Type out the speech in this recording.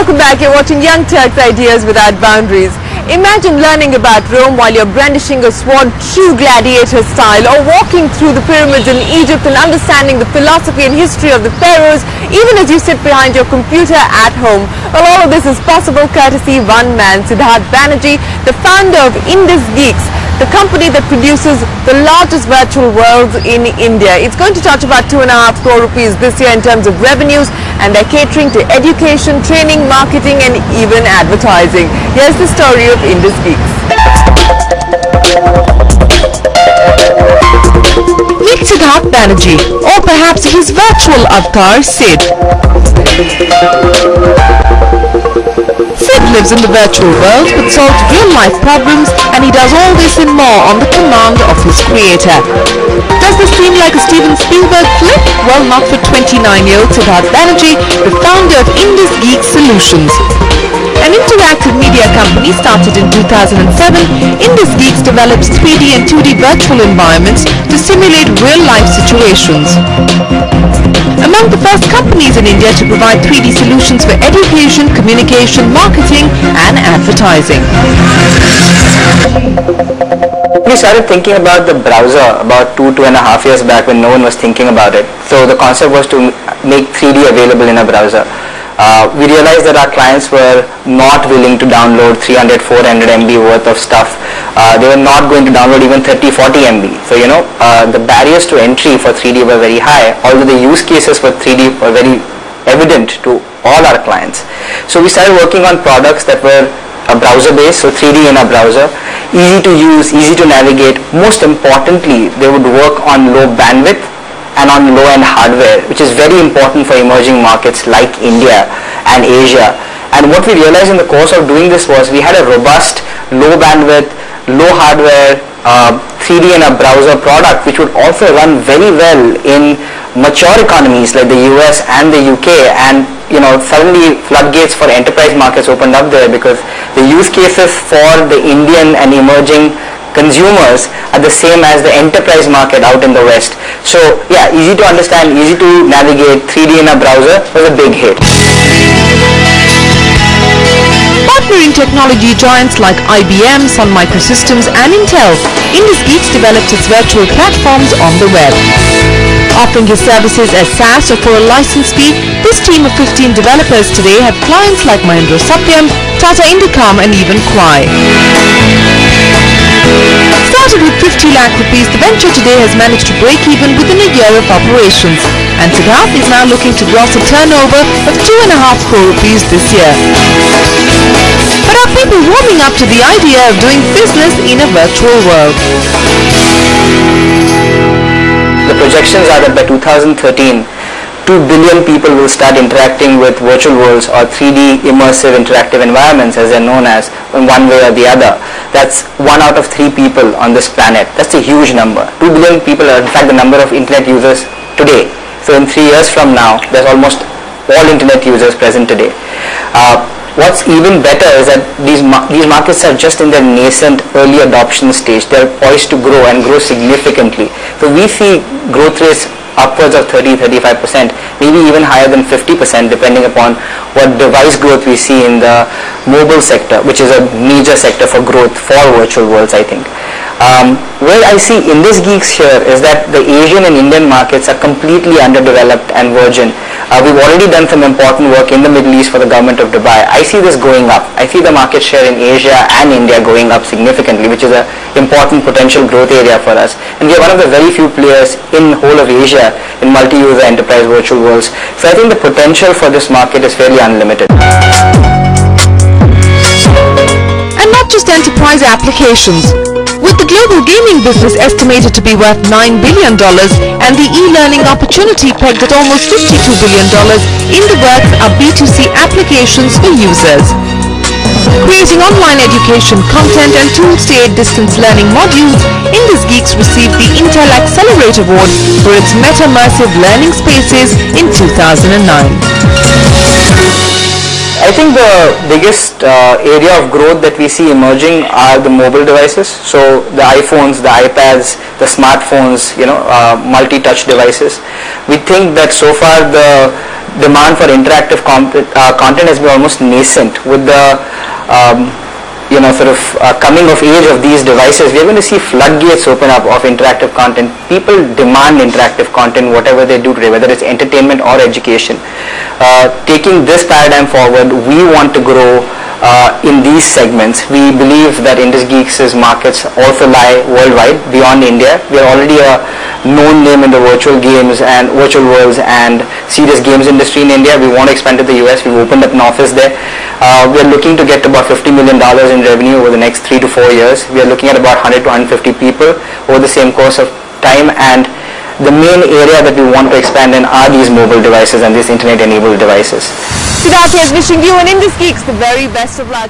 Welcome back. You're watching Young Turks Ideas Without Boundaries. Imagine learning about Rome while you're brandishing a sword, true gladiator style, or walking through the pyramids in Egypt and understanding the philosophy and history of the pharaohs, even as you sit behind your computer at home. Well, all of this is possible courtesy one man, Siddharth Banerjee, the founder of Indusgeeks, the company that produces the largest virtual worlds in India. It's going to touch about 2.5 crore rupees this year in terms of revenues, and they're catering to education, training, marketing, and even advertising. Here's the story of Indusgeeks. Meet Siddharth Banerjee, or perhaps his virtual avatar, Sid. Sid lives in the virtual world but solves real-life problems, and he does all this and more on the command of his creator. Does this seem like a Steven Spielberg flick? Well, not for 29-year-old Siddharth Banerjee, the founder of Indusgeeks Solutions. An interactive media company started in 2007, Indusgeeks develops 3D and 2D virtual environments to simulate real-life situations. Among the first companies in India to provide 3D solutions for education, communication, marketing, and advertising. We started thinking about the browser about 2.5 years back when no one was thinking about it. So the concept was to make 3D available in a browser. We realized that our clients were not willing to download 300, 400 MB worth of stuff. They were not going to download even 30, 40 MB. So, the barriers to entry for 3D were very high, although the use cases for 3D were very evident to all our clients. So we started working on products that were browser-based, so 3D in a browser, easy to use, easy to navigate. Most importantly, they would work on low bandwidth and on low-end hardware, which is very important for emerging markets like India and Asia. And what we realized in the course of doing this was we had a robust, low bandwidth, low hardware, 3D in a browser product, which would also run very well in mature economies like the US and the UK. And suddenly floodgates for enterprise markets opened up there, because the use cases for the Indian and emerging consumers are the same as the enterprise market out in the West. So yeah, easy to understand, easy to navigate, 3D in a browser was a big hit. Partnering technology giants like IBM, Sun Microsystems, and Intel, Indusgeeks developed its virtual platforms on the web. Offering his services as SaaS or for a license fee, this team of 15 developers today have clients like Mahindra Satyam, Tata Indicom, and even Kwai. Started with 50 lakh rupees, the venture today has managed to break even within a year of operations, and Siddharth is now looking to gross a turnover of 2.5 crore rupees this year. But are people warming up to the idea of doing business in a virtual world? The projections are that by 2013, 2 billion people will start interacting with virtual worlds, or 3D immersive interactive environments as they're known as, in one way or the other. That's 1 out of 3 people on this planet. That's a huge number. 2 billion people are in fact the number of internet users today. So in 3 years from now, there's almost all internet users present today. What's even better is that these markets are just in their nascent early adoption stage. They're poised to grow and grow significantly. So we see growth rates upwards of 30-35%, maybe even higher than 50%, depending upon what device growth we see in the mobile sector, which is a major sector for growth for virtual worlds, I think. Where I see Indusgeeks here is that the Asian and Indian markets are completely underdeveloped and virgin. We've already done some important work in the Middle East for the government of Dubai. I see this going up. I see the market share in Asia and India going up significantly, which is an important potential growth area for us. And we are one of the very few players in the whole of Asia in multi-user enterprise virtual worlds. So I think the potential for this market is fairly unlimited. And not just enterprise applications. With the global gaming business estimated to be worth $9 billion and the e-learning opportunity pegged at almost $52 billion, in the works are B2C applications for users. Creating online education content and tools to aid distance learning modules, Indusgeeks received the Intel Accelerate Award for its meta-immersive learning spaces in 2009. I think the biggest area of growth that we see emerging are the mobile devices. So the iPhones, the iPads, the smartphones, multi-touch devices. We think that so far the demand for interactive content has been almost nascent. With the coming of age of these devices, we're going to see floodgates open up of interactive content. People demand interactive content, whatever they do today, whether it's entertainment or education. Taking this paradigm forward, we want to grow in these segments. We believe that Indusgeeks' markets also lie worldwide beyond India. We are already a known name in the virtual games and virtual worlds and serious games industry in India. We want to expand to the US. We've opened up an office there. We are looking to get to about $50 million in revenue over the next 3 to 4 years. We are looking at about 100 to 150 people over the same course of time, and the main area that we want to expand in are these mobile devices and these internet-enabled devices. Siddharth is wishing you and Indusgeeks the very best of luck.